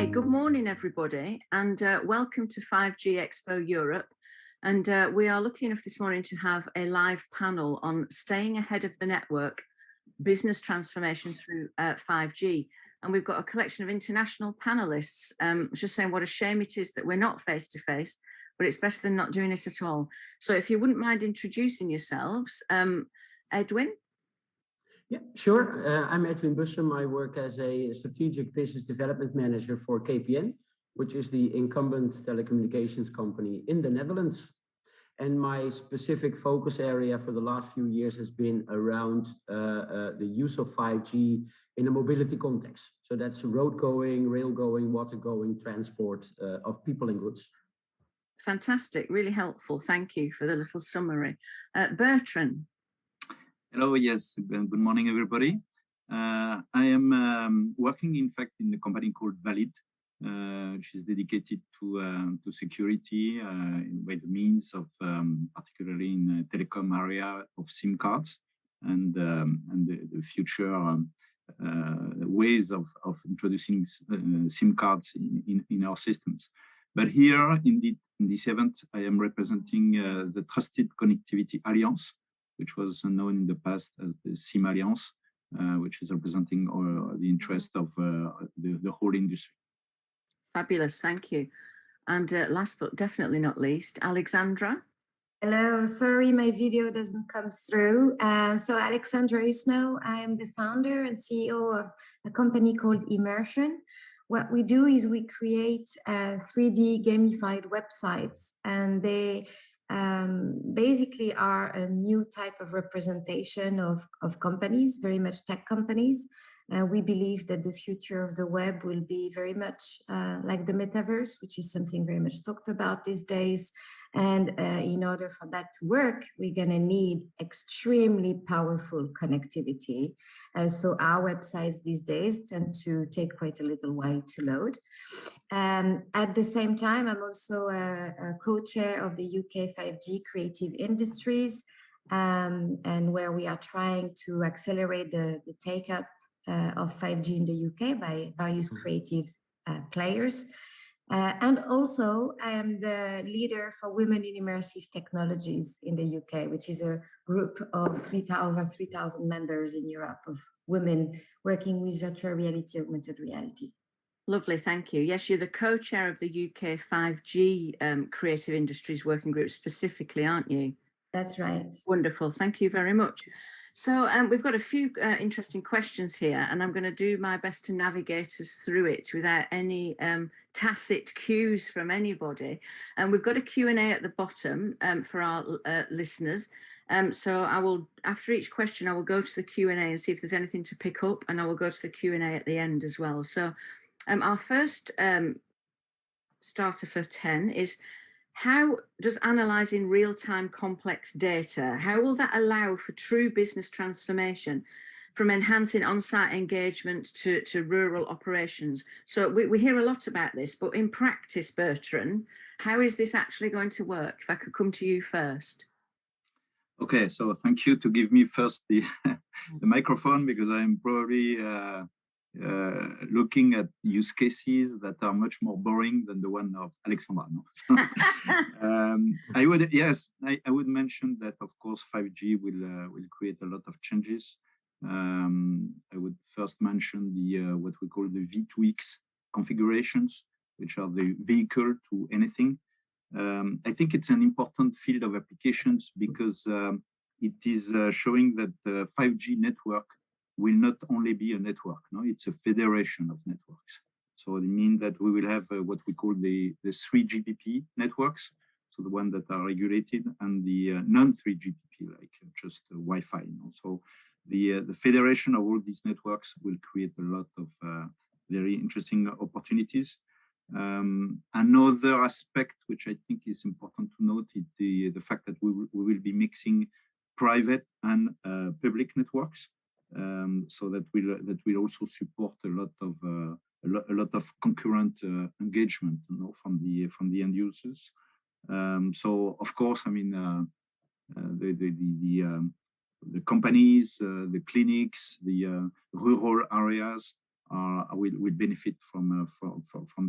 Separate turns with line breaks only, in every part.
Okay, good morning, everybody, and welcome to 5G Expo Europe. And we are lucky enough this morning to have a live panel on staying ahead of the network, business transformation through 5G. And we've got a collection of international panelists. Just saying what a shame it is that we're not face to face, but it's better than not doing it at all. So if you wouldn't mind introducing yourselves, Edwin?
Yeah, sure. I'm Edwin Bussum. I work as a strategic business development manager for KPN, which is the incumbent telecommunications company in the Netherlands. And my specific focus area for the last few years has been around the use of 5G in a mobility context. So that's road going, rail going, water going, transport of people and goods.
Fantastic, really helpful. Thank you for the little summary. Bertrand.
Hello, yes, good morning, everybody. I am working, in fact, in a company called Valid, which is dedicated to security by the means of, particularly in the telecom area, of SIM cards and the future ways of introducing SIM cards in our systems. But here, indeed, in this event, I am representing the Trusted Connectivity Alliance, which was known in the past as the SIM Alliance, which is representing the interest of the whole industry.
Fabulous, thank you. And last but definitely not least, Alexandra.
Hello, sorry my video doesn't come through. So Alexandra Usmo, I am the founder and CEO of a company called Immersion. What we do is we create 3D gamified websites, and they basically are a new type of representation of companies, very much tech companies. We believe that the future of the web will be very much like the metaverse, which is something very much talked about these days. And in order for that to work, we're going to need extremely powerful connectivity. So our websites these days tend to take quite a little while to load. At the same time, I'm also a co-chair of the UK 5G Creative Industries, and where we are trying to accelerate the take-up of 5G in the UK by various creative players. And also, I am the leader for Women in Immersive Technologies in the UK, which is a group of over 3,000 members in Europe of women working with virtual reality, augmented reality.
Lovely, thank you. Yes, you're the co-chair of the UK 5G Creative Industries Working Group specifically, aren't you?
That's right.
Wonderful, thank you very much. So we've got a few interesting questions here, and I'm going to do my best to navigate us through it without any tacit cues from anybody. And we've got a Q&A at the bottom for our listeners. So I will, after each question, I will go to the Q&A and see if there's anything to pick up, and I will go to the Q&A at the end as well. So our first starter for 10 is, how does analysing real-time complex data, how will that allow for true business transformation from enhancing on-site engagement to rural operations? So we hear a lot about this, but in practice, Bertrand, how is this actually going to work? If I could come to you first.
Okay, so thank you to give me first the microphone, because I'm probably looking at use cases that are much more boring than the one of Alexandra. No? So, I would mention that, of course, 5G will create a lot of changes. I would first mention the what we call the V2X configurations, which are the vehicle to anything. I think it's an important field of applications because it is showing that the 5G network will not only be a network, no, it's a federation of networks. So it means that we will have what we call the 3GPP networks, so the ones that are regulated, and the non-3GPP, like just Wi-Fi. You know? So the federation of all these networks will create a lot of very interesting opportunities. Another aspect which I think is important to note is the fact that we will be mixing private and public networks. So that will also support a lot of concurrent engagement, you know, from the end users. So of course, I mean, the companies, the clinics, the rural areas will benefit from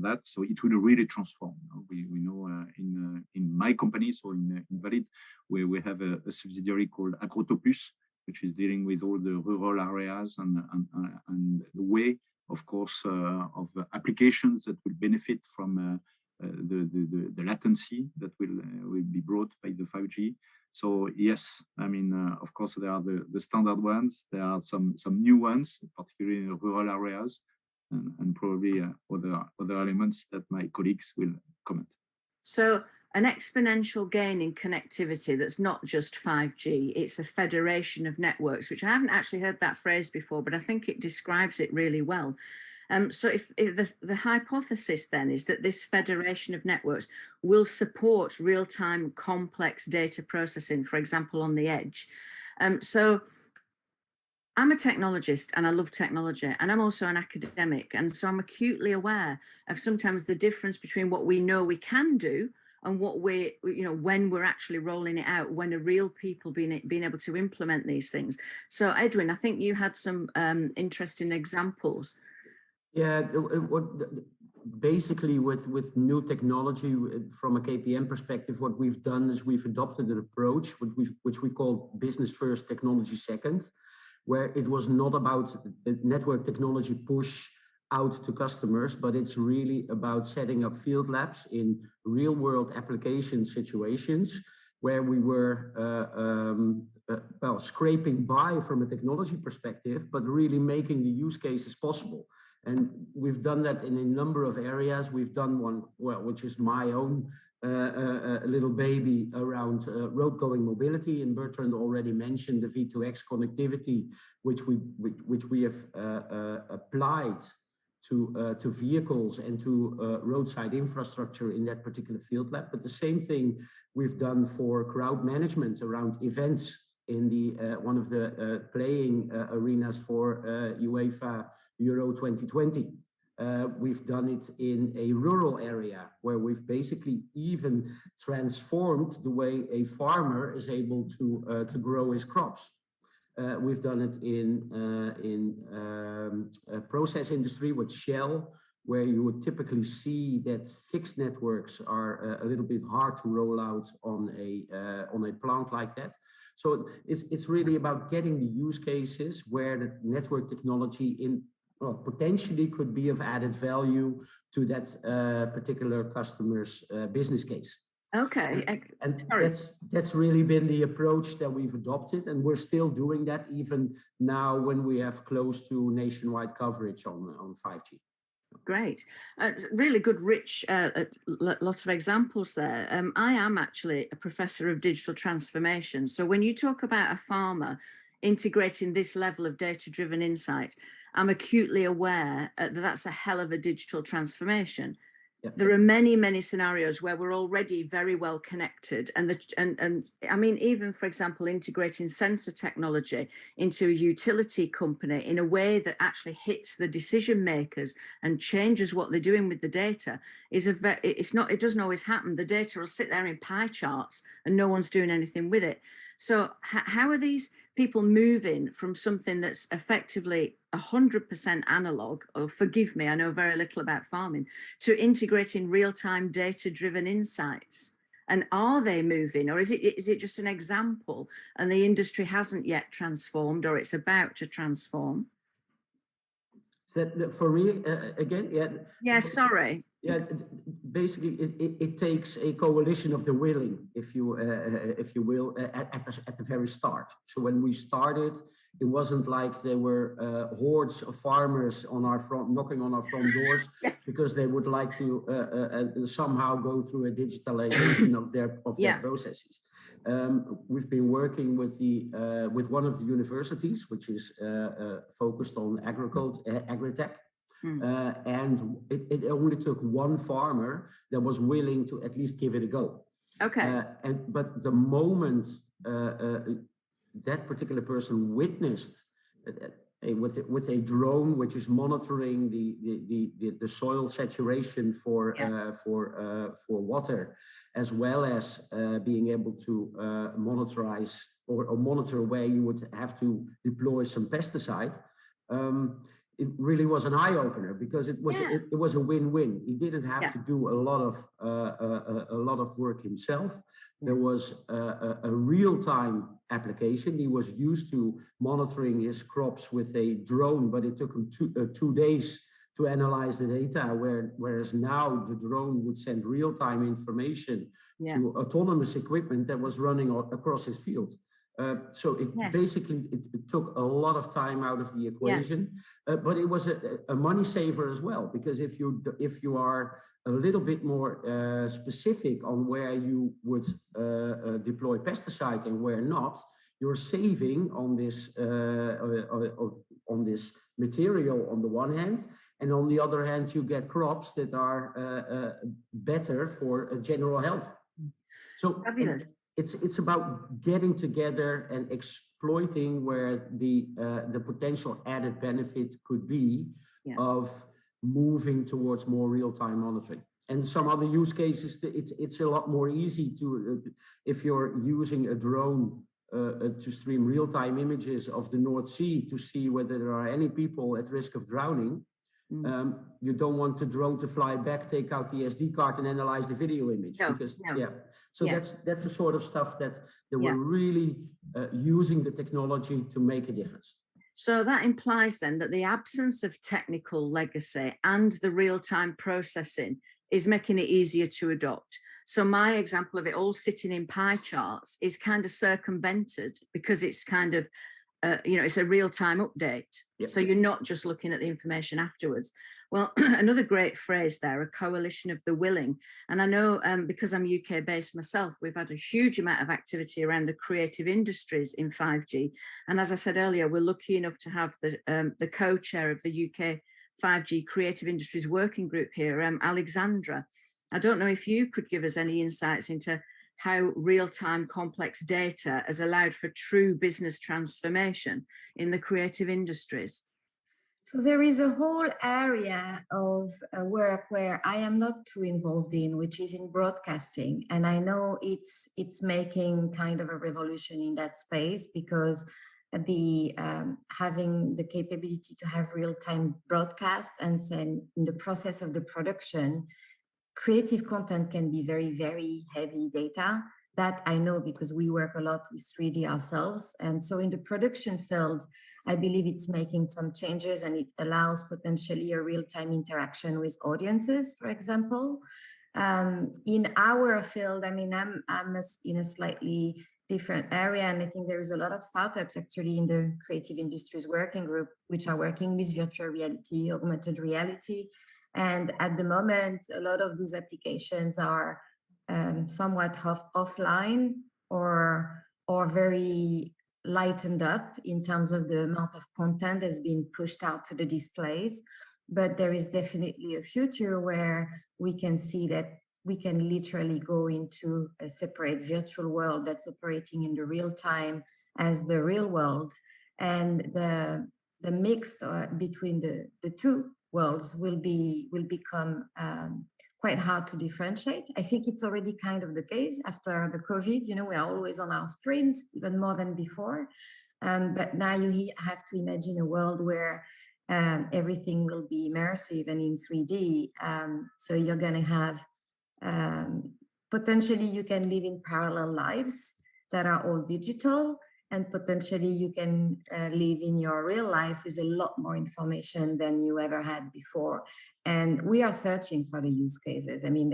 that. So it will really transform. We know in my company, so in Valid, where we have a subsidiary called Agrotopus, which is dealing with all the rural areas and the way, of course, of applications that will benefit from the latency that will be brought by the 5G. So yes, I mean, of course, there are the standard ones. There are some new ones, particularly in rural areas, and probably other elements that my colleagues will comment.
So an exponential gain in connectivity that's not just 5G, it's a federation of networks, which I haven't actually heard that phrase before, but I think it describes it really well. So if the hypothesis then is that this federation of networks will support real-time complex data processing, for example, on the edge. So I'm a technologist and I love technology, and I'm also an academic. And so I'm acutely aware of sometimes the difference between what we know we can do and what when we're actually rolling it out, when are real people being able to implement these things. So Edwin, I think you had some interesting examples.
Yeah, basically with new technology from a KPN perspective, what we've done is we've adopted an approach which we call business first, technology second, where it was not about network technology push out to customers, but it's really about setting up field labs in real world application situations where we were scraping by from a technology perspective, but really making the use cases possible. And we've done that in a number of areas. We've done one, which is my own little baby around road going mobility. And Bertrand already mentioned the V2X connectivity, which we have applied to vehicles and to roadside infrastructure in that particular field lab. But the same thing we've done for crowd management around events in the one of the playing arenas for UEFA Euro 2020. We've done it in a rural area where we've basically even transformed the way a farmer is able to grow his crops. We've done it in process industry with Shell, where you would typically see that fixed networks are a little bit hard to roll out on a plant like that. So it's really about getting the use cases where the network technology potentially could be of added value to that particular customer's business case.
Okay.
And
sorry.
that's really been the approach that we've adopted, and we're still doing that even now when we have close to nationwide coverage on 5G.
Great. Really good, rich, lots of examples there. I am actually a professor of digital transformation. So when you talk about a farmer integrating this level of data-driven insight, I'm acutely aware that that's a hell of a digital transformation. Yeah. There are many, many scenarios where we're already very well connected. And I mean, even, for example, integrating sensor technology into a utility company in a way that actually hits the decision makers and changes what they're doing with the data it doesn't always happen. The data will sit there in pie charts and no one's doing anything with it. So how are these people moving from something that's effectively 100% analog, or forgive me, I know very little about farming, to integrating real-time data-driven insights? And are they moving, or is it just an example and the industry hasn't yet transformed, or it's about to transform?
Is that for me again? Yeah.
Yeah, sorry.
Yeah, basically, it takes a coalition of the willing, if you will, at the very start. So when we started, it wasn't like there were hordes of farmers on our front, knocking on our front doors, yes, because they would like to somehow go through a digitalization of their processes. We've been working with one of the universities, which is focused on agritech. And it only took one farmer that was willing to at least give it a go. Okay. But the moment that particular person witnessed with a drone, which is monitoring the soil saturation for water, as well as being able to monitor where you would have to deploy some pesticide. it really was an eye opener, because it was a win-win. He didn't have to do a lot of work himself. There was a real-time application. He was used to monitoring his crops with a drone, but it took him 2 days to analyze the data, whereas now the drone would send real-time information to autonomous equipment that was running across his field. So it basically it took a lot of time out of the equation, but it was a money saver as well, because if you are a little bit more specific on where you would deploy pesticide and where not, you're saving on this material on the one hand, and on the other hand, you get crops that are better for general health. So
fabulous.
It's about getting together and exploiting where the potential added benefit could be of moving towards more real-time monitoring. And some other use cases, it's a lot more easy to, if you're using a drone to stream real-time images of the North Sea to see whether there are any people at risk of drowning. You don't want the drone to fly back, take out the SD card and analyze the video image, because so that's the sort of stuff that we're really using the technology to make a difference.
So that implies then that the absence of technical legacy and the real-time processing is making it easier to adopt. So my example of it all sitting in pie charts is kind of circumvented because it's kind of it's a real-time update. So you're not just looking at the information afterwards. Well, another great phrase there, a coalition of the willing. And I know because I'm UK based myself, we've had a huge amount of activity around the creative industries in 5G. And as I said earlier, we're lucky enough to have the co-chair of the UK 5G Creative Industries Working Group here, Alexandra. I don't know if you could give us any insights into how real-time complex data has allowed for true business transformation in the creative industries.
So there is a whole area of work where I am not too involved in, which is in broadcasting. And I know it's making kind of a revolution in that space, because having the capability to have real-time broadcast, and then in the process of the production, creative content can be very, very heavy data. That I know because we work a lot with 3D ourselves. And so in the production field, I believe it's making some changes, and it allows potentially a real-time interaction with audiences, for example. In our field, I mean, I'm in a slightly different area, and I think there is a lot of startups actually in the Creative Industries Working Group, which are working with virtual reality, augmented reality. And at the moment, a lot of those applications are somewhat offline or very lightened up in terms of the amount of content that's being pushed out to the displays. But there is definitely a future where we can see that we can literally go into a separate virtual world that's operating in the real time as the real world. And the mix between the two worlds will become quite hard to differentiate. I think it's already kind of the case after the COVID. We are always on our screens, even more than before. But now you have to imagine a world where everything will be immersive and in 3D. So you're going to have potentially you can live in parallel lives that are all digital, and potentially you can live in your real life with a lot more information than you ever had before. And we are searching for the use cases. I mean,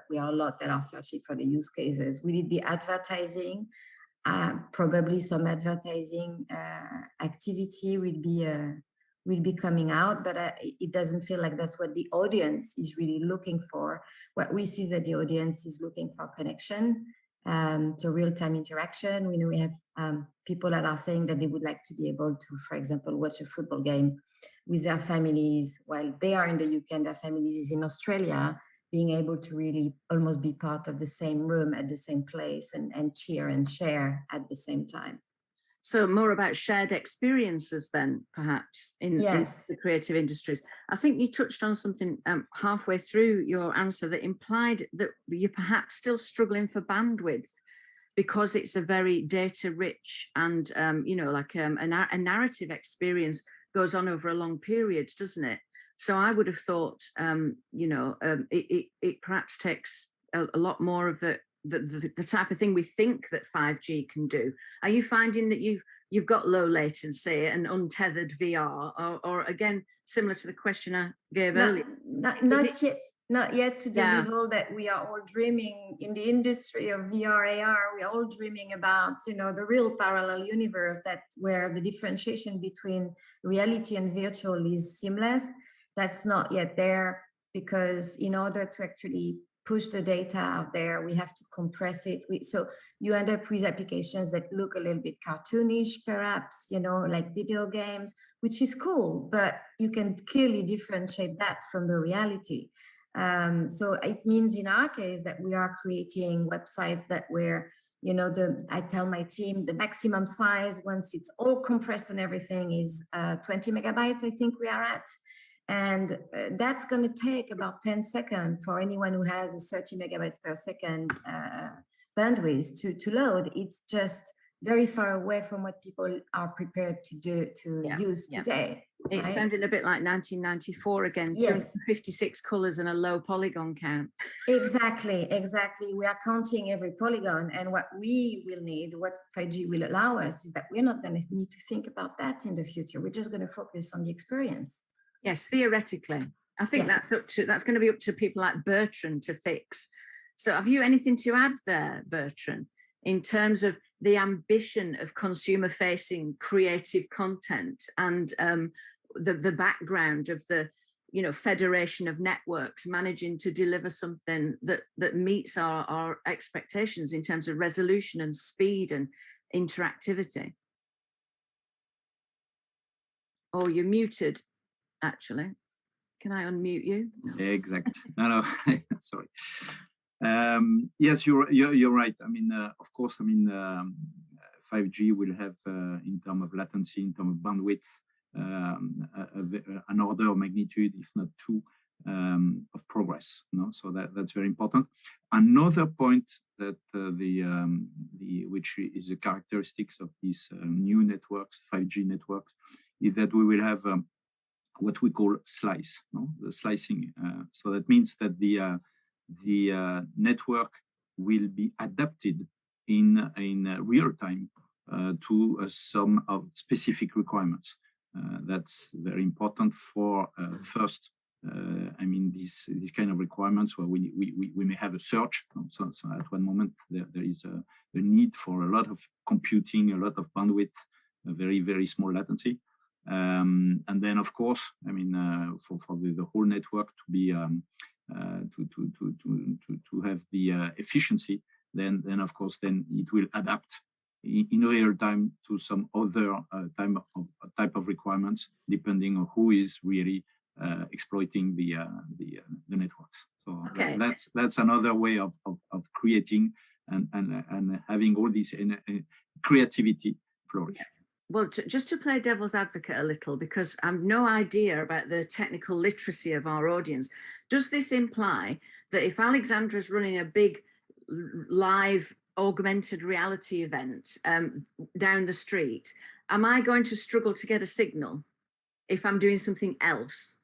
we are a lot that are searching for the use cases. Will it be advertising? Probably some advertising activity will be coming out, but it doesn't feel like that's what the audience is really looking for. What we see is that the audience is looking for connection, to real-time interaction. We know we have people that are saying that they would like to be able to, for example, watch a football game with their families while they are in the UK and their families is in Australia, being able to really almost be part of the same room at the same place and cheer and share at the same time.
So more about shared experiences then, perhaps, in the creative industries. I think you touched on something halfway through your answer that implied that you're perhaps still struggling for bandwidth. because it's a very data rich and, you know, like a narrative experience goes on over a long period, doesn't it? So I would have thought, you know, it perhaps takes a lot more of the type of thing we think that 5G can do. Are you finding that you've got low latency and untethered VR, or again, similar to the question I gave earlier?
Not yet to the
Yeah.
level that we are all dreaming in the industry of VR, AR. We are all dreaming about, you know, the real parallel universe where the differentiation between reality and virtual is seamless. That's not yet there, because in order to actually push the data out there, we have to compress it. So you end up with applications that look a little bit cartoonish, perhaps, you know, like video games, which is cool, but you can clearly differentiate that from the reality. So it means in our case that we are creating websites that where, you know, I tell my team the maximum size once it's all compressed and everything is 20 megabytes, I think we are at. And that's going to take about 10 seconds for anyone who has a 30 megabytes per second bandwidth to load. It's just very far away from what people are prepared to use today.
It's
right?
sounding a bit like 1994 again.
Yes.
256 colors and a low polygon count.
Exactly. We are counting every polygon, and what we will need, what 5G will allow us, is that we're not going to need to think about that in the future. We're just going to focus on the experience.
Yes, theoretically. I think
Yes.
that's going to be up to people like Bertrand to fix. So have you anything to add there, Bertrand, in terms of the ambition of consumer facing creative content and the background of the, you know, federation of networks managing to deliver something that meets our expectations in terms of resolution and speed and interactivity? Oh, you're muted, actually. Can I unmute you? No.
Exactly. No, sorry. Yes, you're right. I mean, of course, I mean, 5G will have, in terms of latency, in terms of bandwidth, an order of magnitude, if not two, of progress. No, so that's very important. Another point that which is the characteristics of these new networks, 5G networks, is that we will have what we call slice, no? The slicing. So that means that the network will be adapted in real time to some of specific requirements. That's very important for first. I mean, these kind of requirements where we may have a search. So at one moment there is a need for a lot of computing, a lot of bandwidth, a very small latency. And then, of course, I mean, for the whole network to be to have the efficiency, then of course, then it will adapt in real time to some other type of requirements, depending on who is really exploiting the networks. So
okay.
that's another way of creating and having all this creativity flourish.
Yeah. Well, just to play devil's advocate a little, because I have no idea about the technical literacy of our audience, does this imply that if Alexandra is running a big live augmented reality event down the street, am I going to struggle to get a signal if I'm doing something else?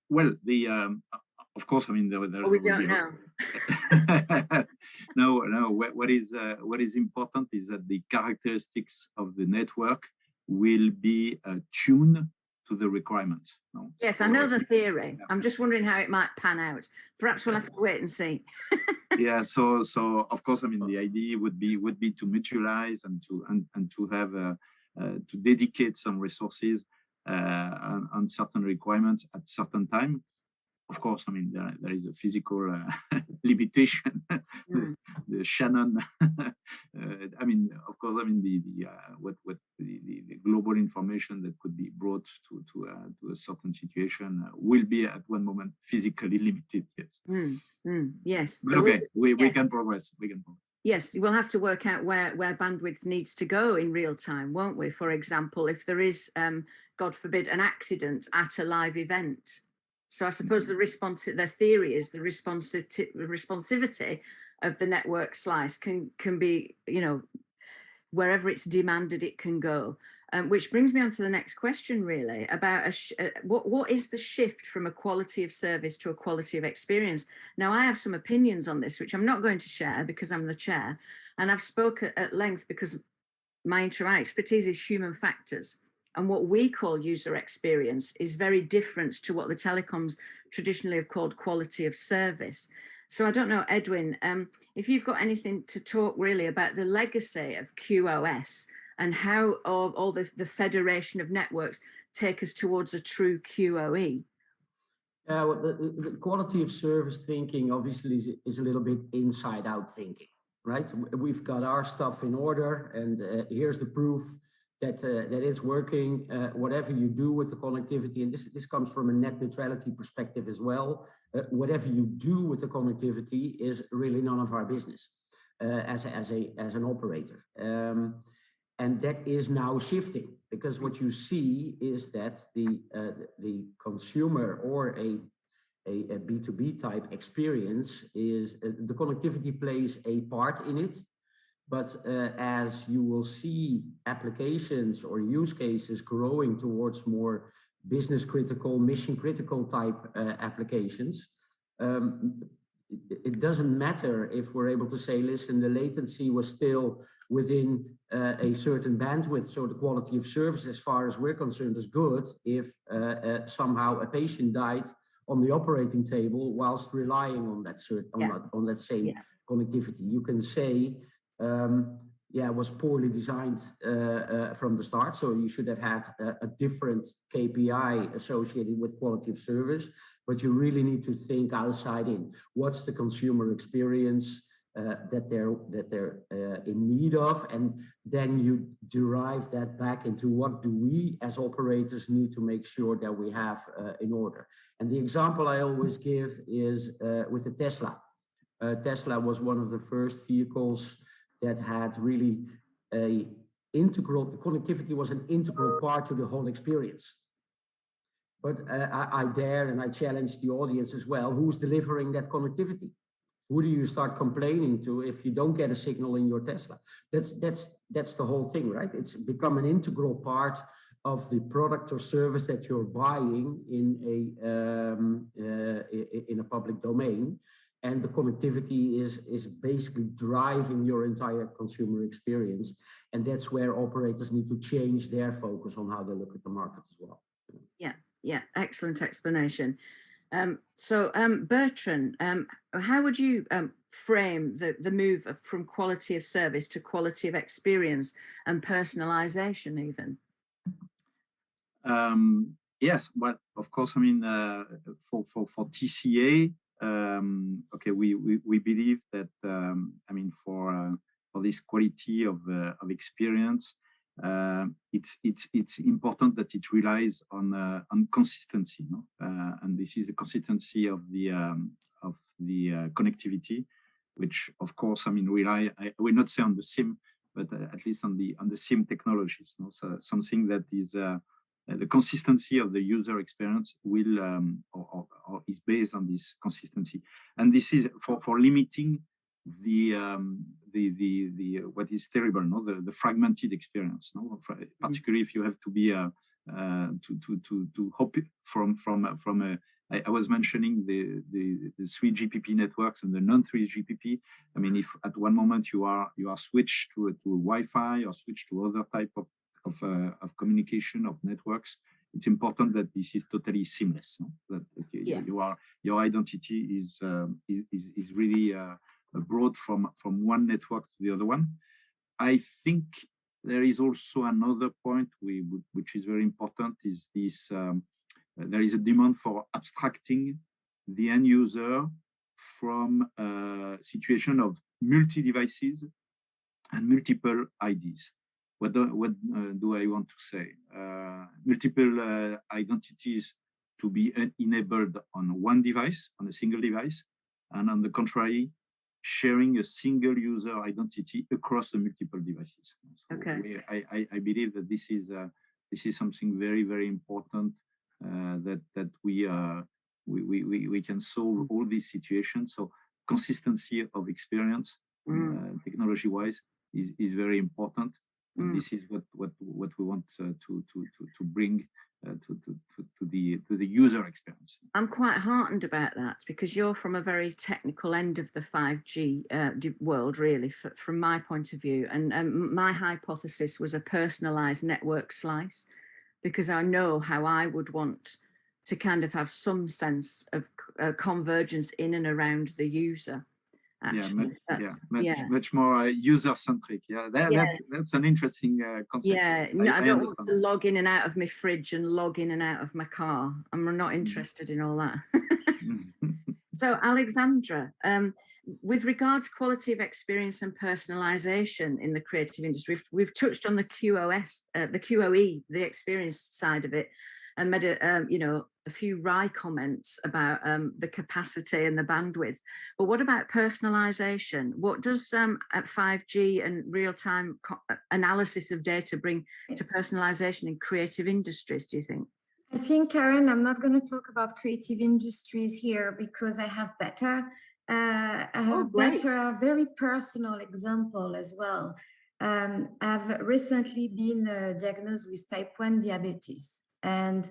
Well, of course, I mean,
we don't know.
No. What is important is that the characteristics of the network will be tuned to the requirements. No?
Yes,
so
I know the theory. Yeah. I'm just wondering how it might pan out. Perhaps we'll have to wait and see.
Yeah. So of course, I mean, the idea would be to mutualize and to have to dedicate some resources on certain requirements at certain time. Of course, I mean, there is a physical limitation, the Shannon. I mean, of course, I mean, the global information that could be brought to a certain situation will be at one moment physically limited. Yes.
Yes.
But okay, we can progress. We can progress.
Yes, we'll have to work out where bandwidth needs to go in real time, won't we? For example, if there is, God forbid, an accident at a live event. So I suppose the theory is the responsivity of the network slice can be, you know, wherever it's demanded, it can go. Which brings me on to the next question, really, about what is the shift from a quality of service to a quality of experience? Now, I have some opinions on this, which I'm not going to share because I'm the chair, and I've spoken at length because my expertise is human factors. And what we call user experience is very different to what the telecoms traditionally have called quality of service. So I don't know, Edwin, if you've got anything to talk really about the legacy of QoS and how all the federation of networks take us towards a true QoE.
Well, the quality of service thinking obviously is a little bit inside out thinking, right? We've got our stuff in order, and here's the proof that that it's working. Whatever you do with the connectivity, and this comes from a net neutrality perspective as well. Whatever you do with the connectivity is really none of our business as an operator. And that is now shifting, because what you see is that the consumer or a B2B type experience is the connectivity plays a part in it. But as you will see applications or use cases growing towards more business critical, mission critical type applications, it doesn't matter if we're able to say, listen, the latency was still within a certain bandwidth, so the quality of service as far as we're concerned is good, if somehow a patient died on the operating table whilst relying on that on that same connectivity. You can say, it was poorly designed from the start, so you should have had a different KPI associated with quality of service, but you really need to think outside in. What's the consumer experience that they're in need of, and then you derive that back into what do we as operators need to make sure that we have in order. And the example I always give is with the Tesla. Tesla was one of the first vehicles that had really the connectivity was an integral part to the whole experience. But I dare and I challenge the audience as well, who's delivering that connectivity? Who do you start complaining to if you don't get a signal in your Tesla? That's the whole thing, right? It's become an integral part of the product or service that you're buying in a public domain. And the connectivity is basically driving your entire consumer experience. And that's where operators need to change their focus on how they look at the market as well.
Yeah, excellent explanation. So Bertrand, how would you frame the move from quality of service to quality of experience and personalization even?
Yes, but of course, I mean, for TCA, okay, we believe that I mean, for this quality of experience, it's important that it relies on consistency, no? And this is the consistency of the connectivity, which of course, I mean, I will not say on the SIM, but at least on the SIM technologies, no? So something that is the consistency of the user experience will or is based on this consistency, and this is for limiting the what is terrible, no, the fragmented experience, no, particularly if you have to be to hop from a I was mentioning the 3GPP networks and the non-3GPP. I mean, if at one moment you are switched to Wi-Fi or switched to other type of communication of networks, it's important that this is totally seamless, no? That your identity is really brought from one network to the other one. I think there is also another point which is very important, is this there is a demand for abstracting the end user from a situation of multi-devices and multiple IDs. What do I want to say? Multiple identities to be enabled on one device, on a single device, and on the contrary, sharing a single user identity across the multiple devices. So
okay.
I believe that this is something very, very important, that we can solve all these situations. So consistency of experience, technology-wise, is very important. And this is what we want to bring to the user experience.
I'm quite heartened about that, because you're from a very technical end of the 5G world, really, from my point of view. And my hypothesis was a personalized network slice, because I know how I would want to kind of have some sense of convergence in and around the user. Actually,
much more user-centric. That's an interesting concept.
Yeah, no, I don't want to log in and out of my fridge and log in and out of my car. I'm not interested in all that. So, Alexandra, with regards to quality of experience and personalization in the creative industry, we've touched on the QoE, the experience side of it, and made a few wry comments about the capacity and the bandwidth. But what about personalization? What does 5G and real-time analysis of data bring to personalization in creative industries, do you think?
I think, Karen, I'm not going to talk about creative industries here, because I have better, a very personal example as well. I've recently been diagnosed with type 1 diabetes, and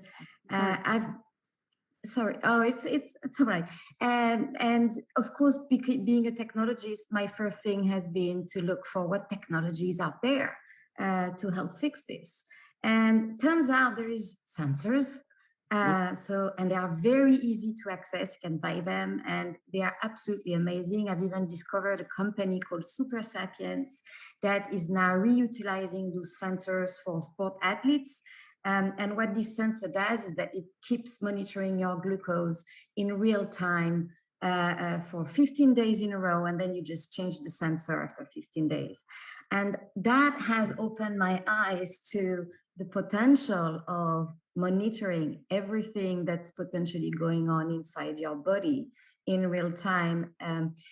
it's all right. And of course, being a technologist, my first thing has been to look for what technologies out there to help fix this. And turns out there is sensors. And they are very easy to access. You can buy them, and they are absolutely amazing. I've even discovered a company called Super Sapiens that is now reutilizing those sensors for sport athletes. And what this sensor does is that it keeps monitoring your glucose in real time for 15 days in a row, and then you just change the sensor after 15 days. And that has opened my eyes to the potential of monitoring everything that's potentially going on inside your body in real time.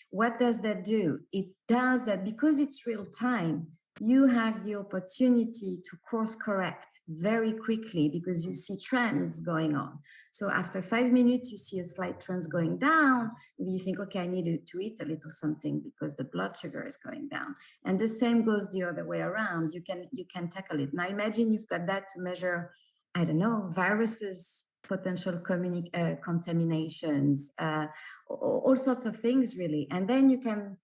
What does that do? It does that because it's real time. You have the opportunity to course correct very quickly because you see trends going on. So after 5 minutes, you see a slight trend going down. Maybe you think, okay, I need to eat a little something because the blood sugar is going down. And the same goes the other way around. You can tackle it. Now imagine you've got that to measure, I don't know, viruses, potential contaminations, all sorts of things really. And then you can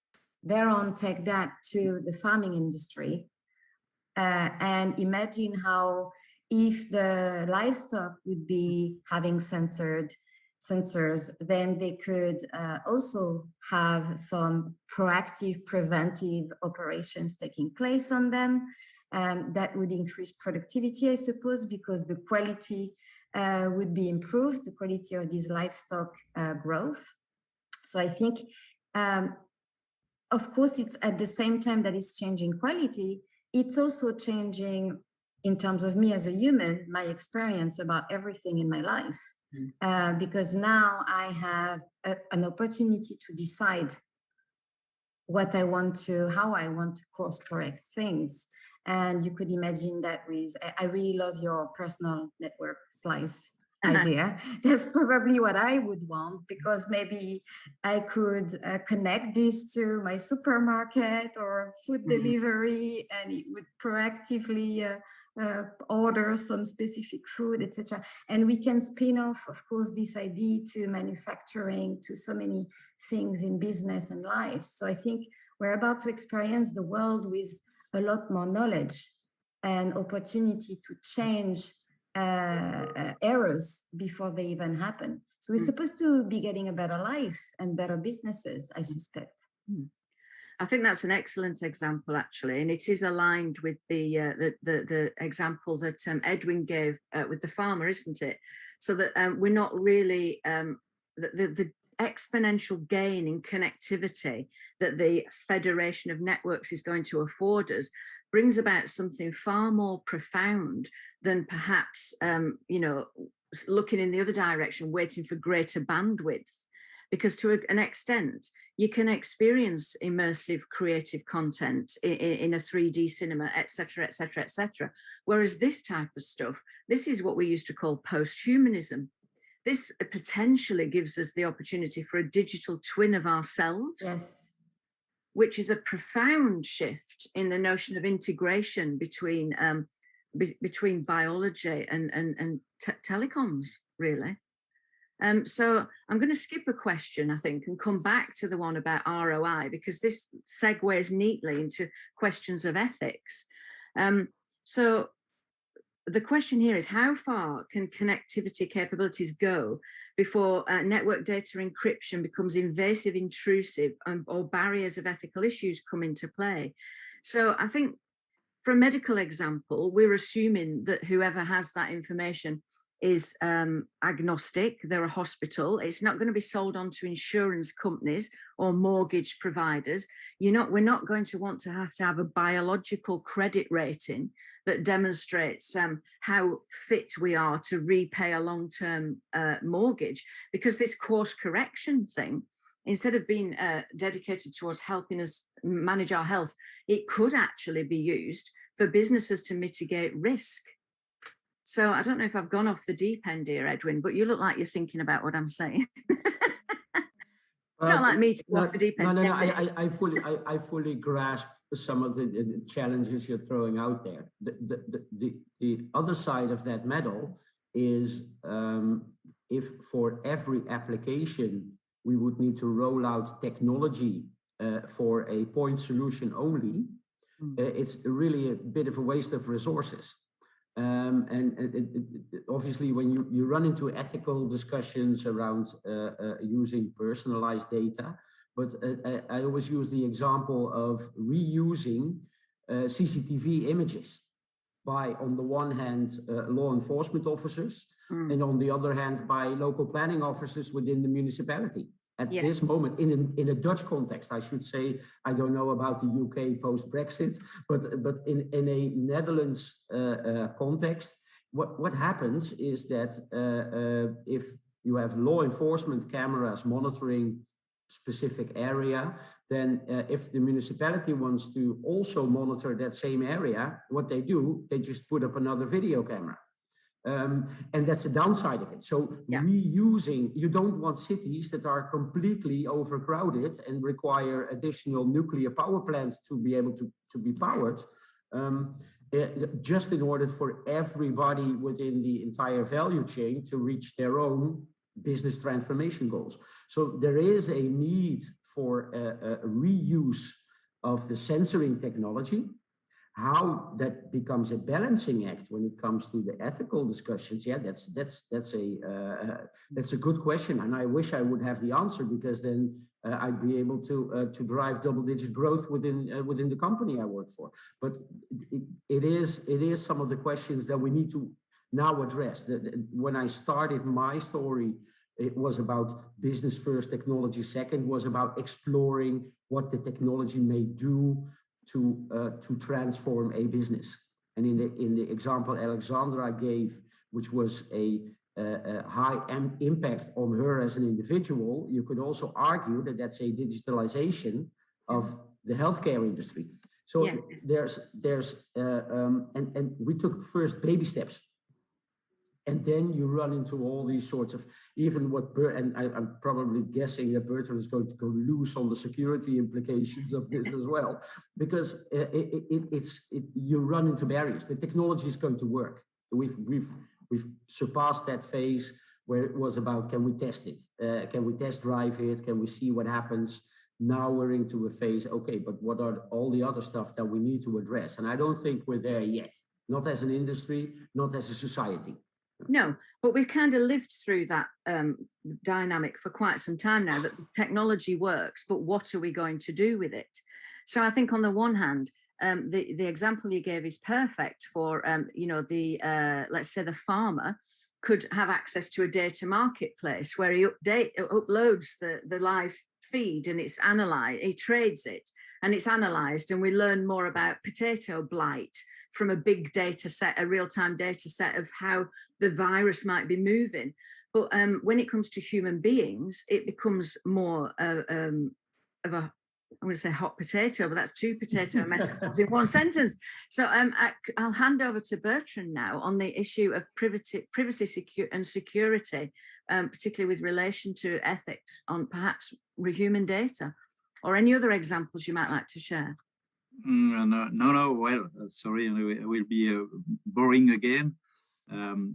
thereon take that to the farming industry and imagine how if the livestock would be having sensors, then they could also have some proactive preventive operations taking place on them. That would increase productivity, I suppose, because the quality would be improved, the quality of these livestock growth. So I think of course, it's at the same time that it's changing quality, it's also changing in terms of me as a human, my experience about everything in my life. Because now I have an opportunity to decide what I want to, how I want to course correct things. And you could imagine that with, I really love your personal network slice idea. That's probably what I would want, because maybe I could connect this to my supermarket or food delivery, and it would proactively order some specific food, etc. And we can spin off, of course, this idea to manufacturing, to so many things in business and life. So I think we're about to experience the world with a lot more knowledge and opportunity to change errors before they even happen. So we're supposed to be getting a better life and better businesses, I suspect.
I think that's an excellent example, actually, and it is aligned with the example that Edwin gave with the farmer, isn't it? So that we're not really the exponential gain in connectivity that the Federation of Networks is going to afford us brings about something far more profound than perhaps, looking in the other direction, waiting for greater bandwidth. Because to an extent, you can experience immersive creative content in a 3D cinema, etc., etc., etc. Whereas this type of stuff, this is what we used to call post-humanism. this potentially gives us the opportunity for a digital twin of ourselves.
Yes.
Which is a profound shift in the notion of integration between between biology and telecoms, really. So I'm going to skip a question, I think, and come back to the one about ROI, because this segues neatly into questions of ethics. So the question here is, how far can connectivity capabilities go before network data encryption becomes invasive, intrusive, or barriers of ethical issues come into play? So I think for a medical example, we're assuming that whoever has that information is agnostic. They're a hospital. It's not going to be sold on to insurance companies or mortgage providers. We're not going to want to have a biological credit rating that demonstrates how fit we are to repay a long-term mortgage, because this course correction thing, instead of being dedicated towards helping us manage our health, it could actually be used for businesses to mitigate risk. So I don't know if I've gone off the deep end here, Edwin, but you look like you're thinking about what I'm saying. Not like me to go off the deep end.
No, I fully grasp some of the challenges you're throwing out there. The other side of that medal is if for every application we would need to roll out technology for a point solution only, it's really a bit of a waste of resources. Obviously, when you run into ethical discussions around using personalized data, but I always use the example of reusing CCTV images by, on the one hand, law enforcement officers, and on the other hand, by local planning officers within the municipality. At this moment, in a Dutch context, I should say, I don't know about the UK post-Brexit, but in a Netherlands context, what happens is that if you have law enforcement cameras monitoring specific area, then if the municipality wants to also monitor that same area, what they do, they just put up another video camera. And that's the downside of it. So reusing, you don't want cities that are completely overcrowded and require additional nuclear power plants to be able to be powered, just in order for everybody within the entire value chain to reach their own business transformation goals. So there is a need for a reuse of the sensoring technology. How that becomes a balancing act when it comes to the ethical discussions, that's a good question, and I wish I would have the answer, because then I'd be able to drive double-digit growth within the company I work for. But it is some of the questions that we need to now address. When I started my story, it was about business first, technology second. Was about exploring what the technology may do to transform a business. And in the example Alexandra gave, which was a high impact on her as an individual, you could also argue that that's a digitalization of the healthcare industry. So and we took first baby steps. And then you run into all these sorts of, even what, and I'm probably guessing that Bertrand is going to go loose on the security implications of this as well, because you run into barriers. The technology is going to work. We've surpassed that phase where it was about, can we test it? Can we test drive it? Can we see what happens? Now we're into a phase, okay, but what are all the other stuff that we need to address? And I don't think we're there yet, not as an industry, not as a society.
No, but we've kind of lived through that dynamic for quite some time now, that the technology works, but what are we going to do with it? So I think on the one hand, the example you gave is perfect for, let's say the farmer could have access to a data marketplace where he uploads the live feed and it's analyzed, he trades it and it's analyzed, and we learn more about potato blight from a big data set, a real-time data set of how the virus might be moving. But when it comes to human beings, it becomes more of a I'm going to say hot potato, but that's two potato metaphors in one sentence. So I'll hand over to Bertrand now on the issue of privacy and security, particularly with relation to ethics on perhaps human data, or any other examples you might like to share.
No. Well, sorry, I will be boring again.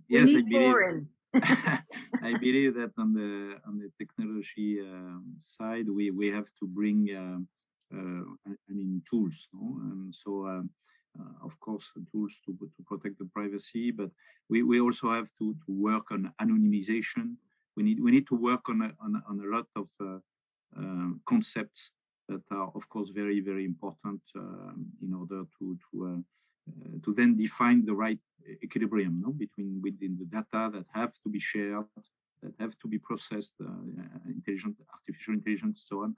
Yes, I believe.
Boring.
I believe that on the technology side, we have to bring, tools, no? And so, of course, tools to protect the privacy, but we also have to work on anonymization. We need to work on a lot of concepts that are, of course, very, very important in order to then define the right equilibrium, no, between within the data that have to be shared, that have to be processed, artificial intelligence, so on.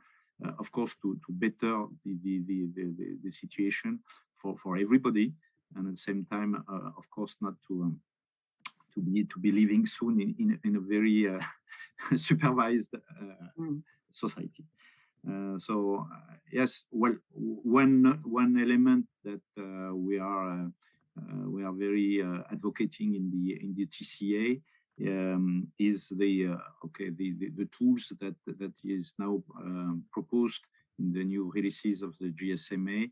Of course, to better the situation for everybody, and at the same time, of course, not to be living soon in a very supervised society. So yes, well, one element that we are very advocating in the TCA is the tools that is now proposed in the new releases of the GSMA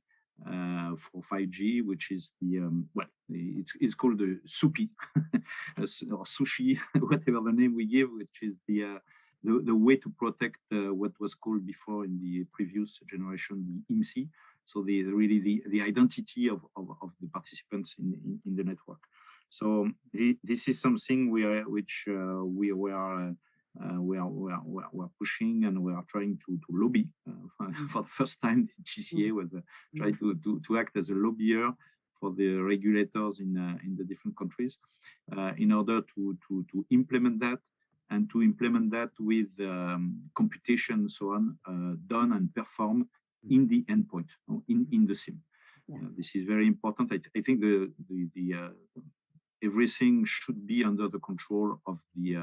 for 5G, which is it's called the SUPI or sushi, whatever the name we give, which is the way to protect what was called before in the previous generation the IMSI, so the identity of the participants in the network. So this is something we are pushing, and we are trying to lobby for the first time. The GCA was trying to act as a lobbyer for the regulators in the different countries in order to implement that, and to implement that with computation and so on done and performed in the endpoint, in the SIM. Yeah. This is very important. I think everything should be under the control of the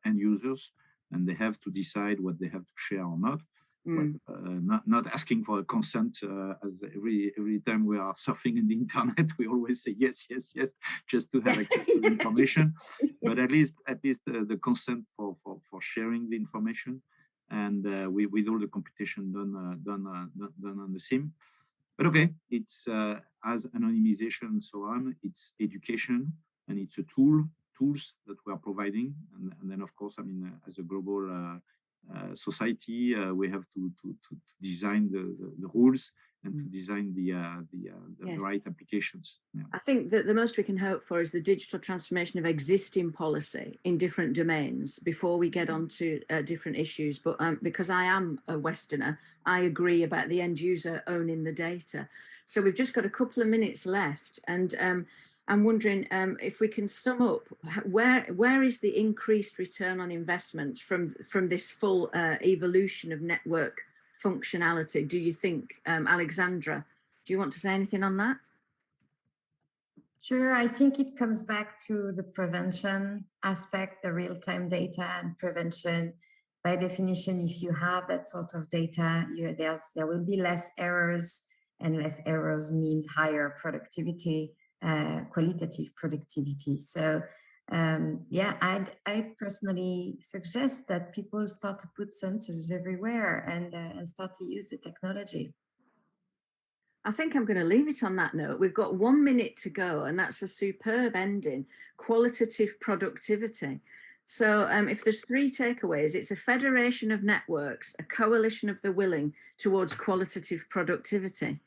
end users, and they have to decide what they have to share or not. Not asking for a consent, as every time we are surfing in the internet, we always say yes, just to have access to the information. But at least the consent for sharing the information, and with all the computation done on the SIM. But okay, it's as anonymization and so on. It's education, and it's a tools that we are providing, and then of course, I mean, as a global society, we have to design the rules and to design the right applications. Yeah.
I think that the most we can hope for is the digital transformation of existing policy in different domains before we get on to different issues. But because I am a Westerner, I agree about the end user owning the data. So we've just got a couple of minutes left, and I'm wondering if we can sum up where is the increased return on investment from this full evolution of network functionality, do you think? Alexandra, do you want to say anything on that?
Sure, I think it comes back to the prevention aspect, the real-time data and prevention. By definition, if you have that sort of data, there will be less errors, and less errors means higher productivity. Qualitative productivity. So yeah, I'd personally suggest that people start to put sensors everywhere and start to use the technology.
I think I'm going to leave it on that note. We've got 1 minute to go, and that's a superb ending. Qualitative productivity. So if there's 3 takeaways, it's a federation of networks, a coalition of the willing towards qualitative productivity.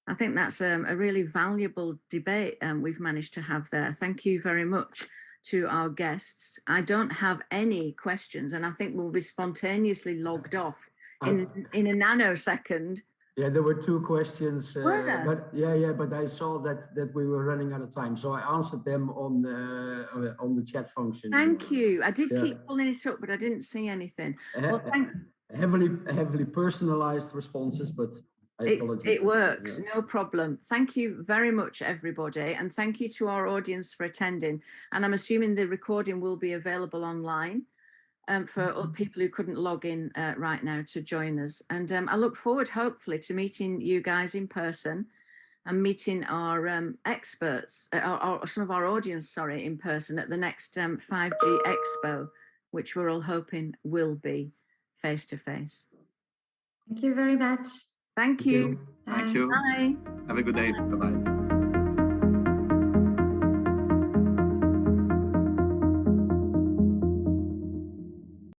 I think that's a really valuable debate we've managed to have there. Thank you very much to our guests. I don't have any questions, and I think we'll be spontaneously logged off in a nanosecond.
Yeah, there were 2 questions,
but
but I saw that we were running out of time, so I answered them on the chat function.
Thank you. I did keep pulling it up, but I didn't see anything. Well,
heavily personalized responses, but
it works, no problem. Thank you very much, everybody, and thank you to our audience for attending. And I'm assuming the recording will be available online. for other people who couldn't log in right now to join us. And I look forward, hopefully, to meeting you guys in person and meeting our experts, or some of our audience, sorry, in person at the next 5G Expo, which we're all hoping will be face-to-face.
Thank you very much.
Thank you.
Thank you.
Bye.
Have a good day. Bye-bye.